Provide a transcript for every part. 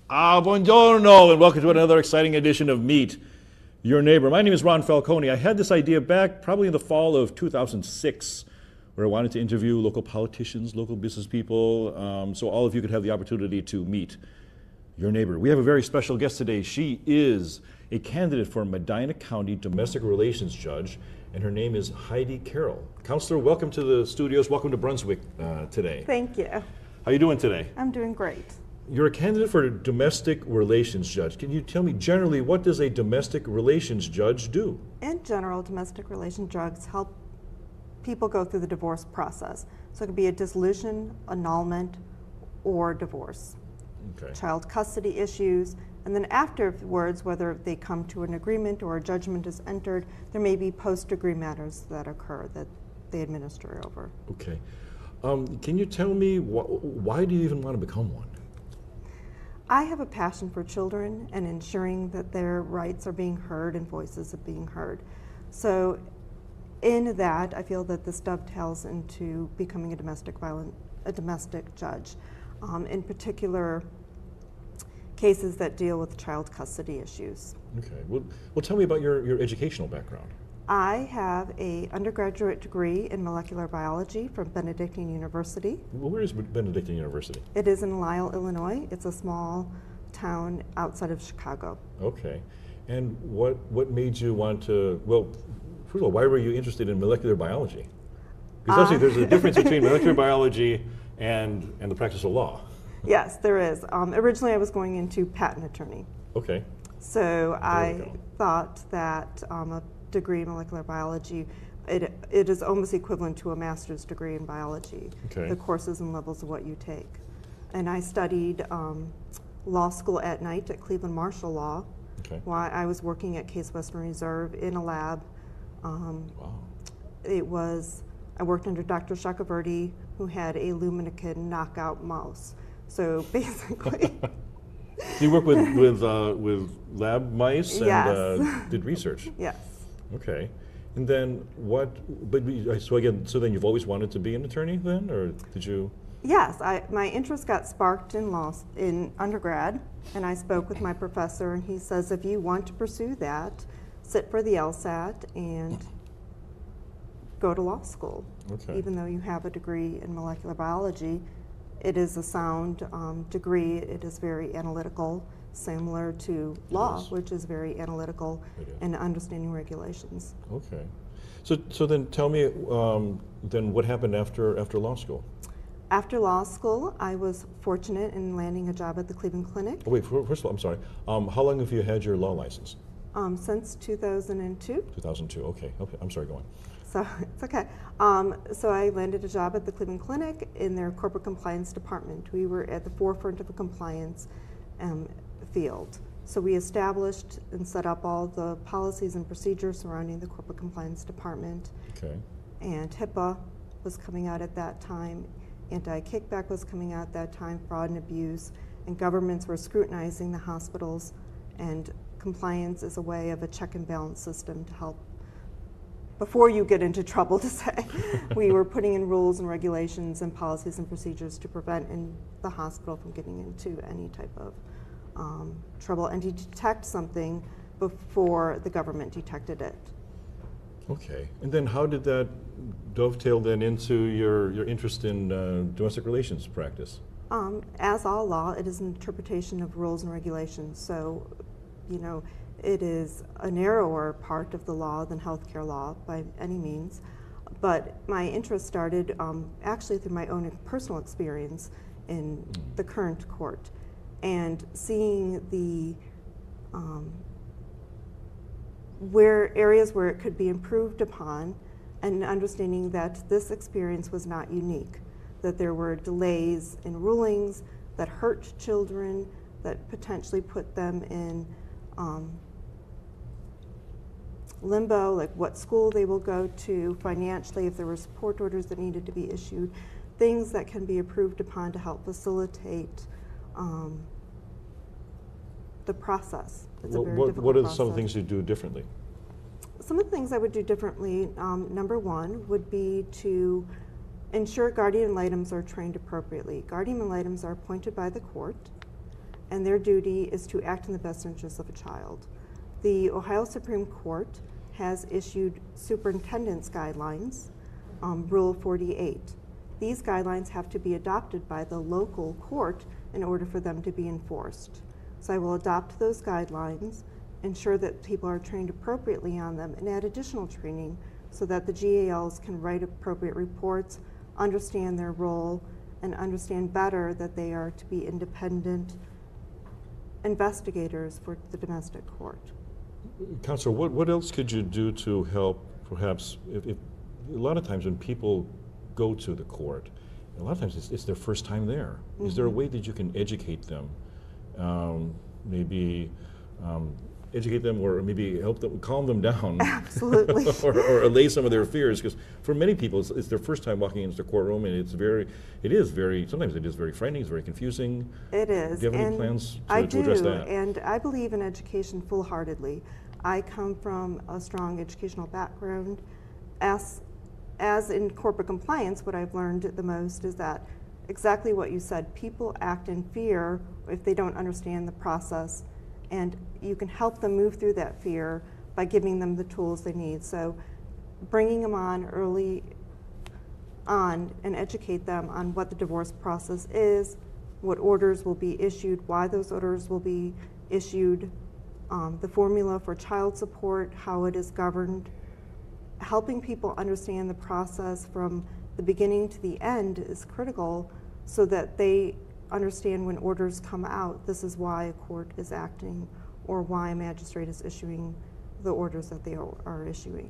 Buongiorno, and welcome to another exciting edition of Meet Your Neighbor. My name is Ron Falconi. I had this idea back probably in the fall of 2006, where I wanted to interview local politicians, local business people, so all of you could have the opportunity to meet your neighbor. We have a very special guest today. She is a candidate for Medina County Domestic Relations Judge, and her name is Heidi Carroll. Counselor, welcome to the studios. Welcome to Brunswick today. Thank you. How you doing today? I'm doing great. You're a candidate for a domestic relations judge. Can you tell me generally what does a domestic relations judge do? In general, domestic relations judges help people go through the divorce process. So it could be a dissolution, annulment, or divorce. Okay. Child custody issues, and then afterwards, whether they come to an agreement or a judgment is entered, there may be post-degree matters that occur that they administer over. Okay. Can you tell me why do you even want to become one? I have a passion for children and ensuring that their rights are being heard and voices are being heard. So in that, I feel that this dovetails into becoming a domestic judge. In particular, cases that deal with child custody issues. Okay. Well, tell me about your educational background. I have an undergraduate degree in molecular biology from Benedictine University. Well, where is Benedictine University? It is in Lisle, Illinois. It's a small town outside of Chicago. Okay. And what made you want to, well, first of all, why were you interested in molecular biology? Because obviously there's a difference between molecular biology and the practice of law. Yes, there is. Originally I was going into patent attorney. Okay. So I thought that a degree in molecular biology, it is almost equivalent to a master's degree in biology, okay. The courses and levels of what you take. And I studied law school at night at Cleveland Marshall Law, okay. While I was working at Case Western Reserve in a lab. Wow. I worked under Dr. Chakravarty, who had a Luminican knockout mouse. So basically, you work with lab mice yes. And did research. Yes. Okay, and then what? But so then you've always wanted to be an attorney, then, or did you? Yes, my interest got sparked in undergrad, and I spoke with my professor, and he says if you want to pursue that, sit for the LSAT and go to law school. Okay. Even though you have a degree in molecular biology, it is a sound degree. It is very analytical, similar to law, which is very analytical and understanding regulations. Okay. So then tell me, then what happened after law school? After law school, I was fortunate in landing a job at the Cleveland Clinic. Oh, wait, first of all, I'm sorry. How long have you had your law license? Since 2002. 2002, okay, I'm sorry, go on. So it's okay. So I landed a job at the Cleveland Clinic in their corporate compliance department. We were at the forefront of the compliance field. So we established and set up all the policies and procedures surrounding the corporate compliance department. Okay. And HIPAA was coming out at that time. Anti-kickback was coming out at that time, fraud and abuse. And governments were scrutinizing the hospitals, and compliance is a way of a check and balance system to help before you get into trouble, to say. We were putting in rules and regulations and policies and procedures to prevent the hospital from getting into any type of trouble and to detect something before the government detected it. Okay, and then how did that dovetail then into your interest in domestic relations practice? As all law, it is an interpretation of rules and regulations. So, it is a narrower part of the law than healthcare law by any means. But my interest started actually through my own personal experience in the current court and seeing the areas where it could be improved upon, and understanding that this experience was not unique, that there were delays in rulings that hurt children, that potentially put them in limbo, like what school they will go to, financially, if there were support orders that needed to be issued, things that can be improved upon to help facilitate the process. It's a very difficult what are process. some things you do differently? Some of the things I would do differently, number one, would be to ensure guardian ad litems are trained appropriately. Guardian ad litems are appointed by the court, and their duty is to act in the best interest of a child. The Ohio Supreme Court has issued superintendent's guidelines, Rule 48. These guidelines have to be adopted by the local court in order for them to be enforced. So I will adopt those guidelines, ensure that people are trained appropriately on them, and add additional training so that the GALs can write appropriate reports, understand their role, and understand better that they are to be independent investigators for the domestic court. Counselor, what else could you do to help, perhaps, if a lot of times when people go to the court, a lot of times it's their first time there. Is there a way that you can educate them? Maybe educate them, or maybe help them, calm them down. Absolutely. or allay some of their fears, because for many people it's their first time walking into the courtroom, and sometimes it is very frightening, it's very confusing. It is. Do you have any plans to I address that? do, and I believe in education full-heartedly. I come from a strong educational background. As in corporate compliance, what I've learned the most is that exactly what you said, people act in fear if they don't understand the process, and you can help them move through that fear by giving them the tools they need. So bringing them on early on and educate them on what the divorce process is, what orders will be issued, why those orders will be issued, the formula for child support, how it is governed. Helping people understand the process from the beginning to the end is critical so that they understand when orders come out, this is why a court is acting or why a magistrate is issuing the orders that they are issuing.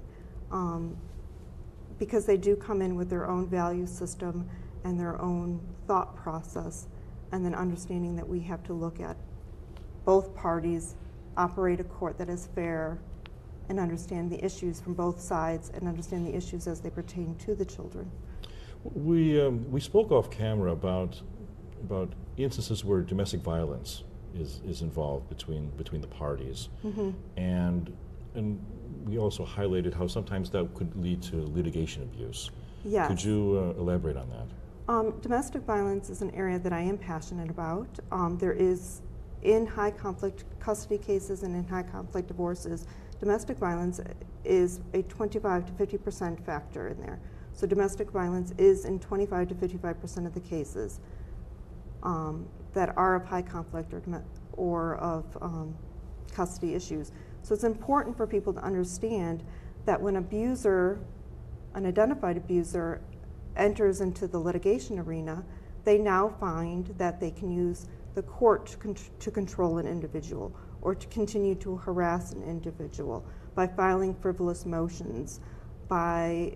Because they do come in with their own value system and their own thought process, and then understanding that we have to look at both parties, operate a court that is fair, and understand the issues from both sides and understand the issues as they pertain to the children. We spoke off camera about instances where domestic violence is involved between the parties, and we also highlighted how sometimes that could lead to litigation abuse. Yes. Could you elaborate on that? Domestic violence is an area that I am passionate about. There is, in high conflict custody cases and in high conflict divorces, domestic violence is a 25 to 50% factor in there. So domestic violence is in 25 to 55% of the cases that are of high conflict or of custody issues. So it's important for people to understand that when an identified abuser enters into the litigation arena, they now find that they can use the court to control an individual or to continue to harass an individual by filing frivolous motions, by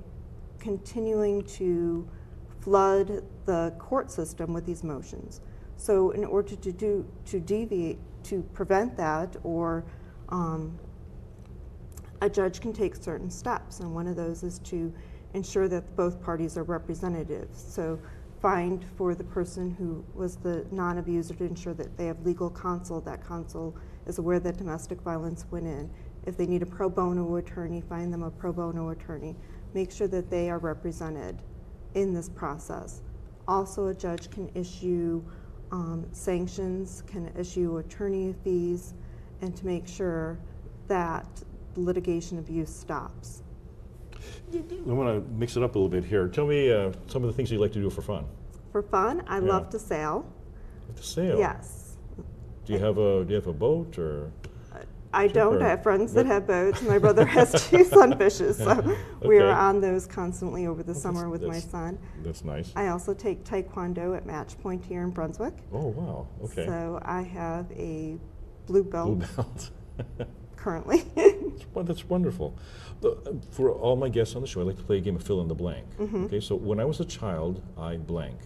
continuing to flood the court system with these motions. So in order to prevent that, or a judge can take certain steps, and one of those is to ensure that both parties are representatives. So find for the person who was the non-abuser to ensure that they have legal counsel, that counsel is aware that domestic violence went in. If they need a pro bono attorney, find them a pro bono attorney. Make sure that they are represented in this process. Also, a judge can issue sanctions, can issue attorney fees, and to make sure that litigation abuse stops. I want to mix it up a little bit here. Tell me some of the things you like to do for fun. For fun, I love to sail. To sail? Yes. Do you have a boat, or? I don't. I have friends that have boats. My brother has 2 sunfishes, so we are on those constantly over the summer with my son. That's nice. I also take Taekwondo at Match Point here in Brunswick. Oh, wow. Okay. So I have a blue belt. Blue belt. Currently. That's wonderful. For all my guests on the show, I like to play a game of fill in the blank. Okay, so when I was a child, I blank.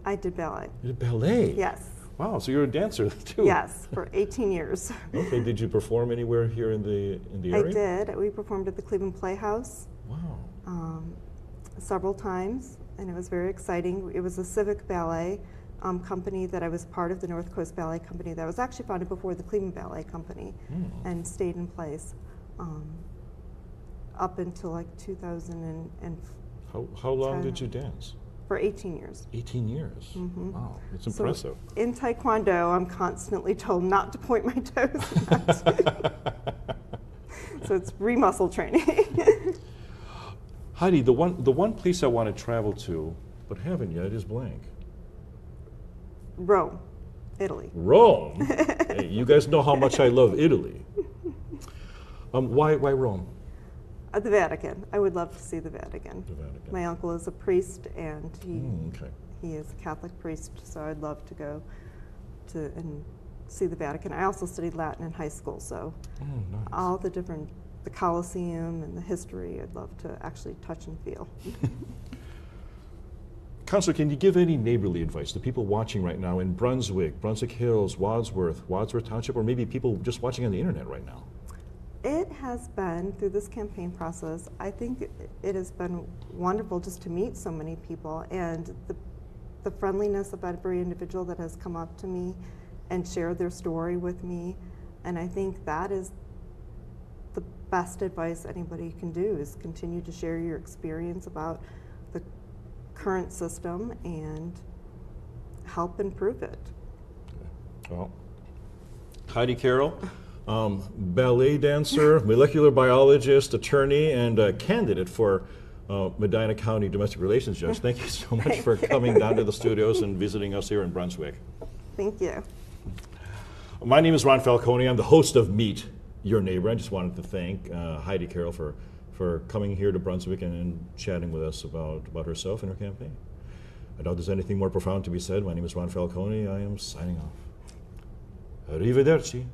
I did ballet. You did ballet? Yes. Wow, so you're a dancer too. Yes, for 18 years. Okay, did you perform anywhere here in the area? I did. We performed at the Cleveland Playhouse. Wow. Several times, and it was very exciting. It was a civic ballet company that I was part of, the North Coast Ballet Company, that was actually founded before the Cleveland Ballet Company, and stayed in place up until like 2000 and How long did you dance? For 18 years. 18 years. Wow, it's impressive. So in Taekwondo, I'm constantly told not to point my toes. So it's re-muscle training. Heidi, the one place I want to travel to, but haven't yet, is blank. Rome, Italy. Rome? Hey, you guys know how much I love Italy. Why Rome? The Vatican. I would love to see the Vatican. The Vatican. My uncle is a priest, and Okay. he is a Catholic priest, so I'd love to go to and see the Vatican. I also studied Latin in high school, so Nice. all the Colosseum and the history, I'd love to actually touch and feel. Counselor, can you give any neighborly advice to people watching right now in Brunswick, Brunswick Hills, Wadsworth Township, or maybe people just watching on the internet right now? It has been, through this campaign process, I think it has been wonderful just to meet so many people, and the friendliness of every individual that has come up to me and shared their story with me. And I think that is the best advice anybody can do, is continue to share your experience about the current system and help improve it. Well, Heidi Carroll, ballet dancer, molecular biologist, attorney, and candidate for Medina County Domestic Relations Judge. Thank you so much for coming down to the studios and visiting us here in Brunswick. Thank you. My name is Ron Falconi. I'm the host of Meet Your Neighbor. I just wanted to thank Heidi Carroll for coming here to Brunswick and chatting with us about herself and her campaign. I doubt there's anything more profound to be said. My name is Ron Falconi. I am signing off. Arrivederci.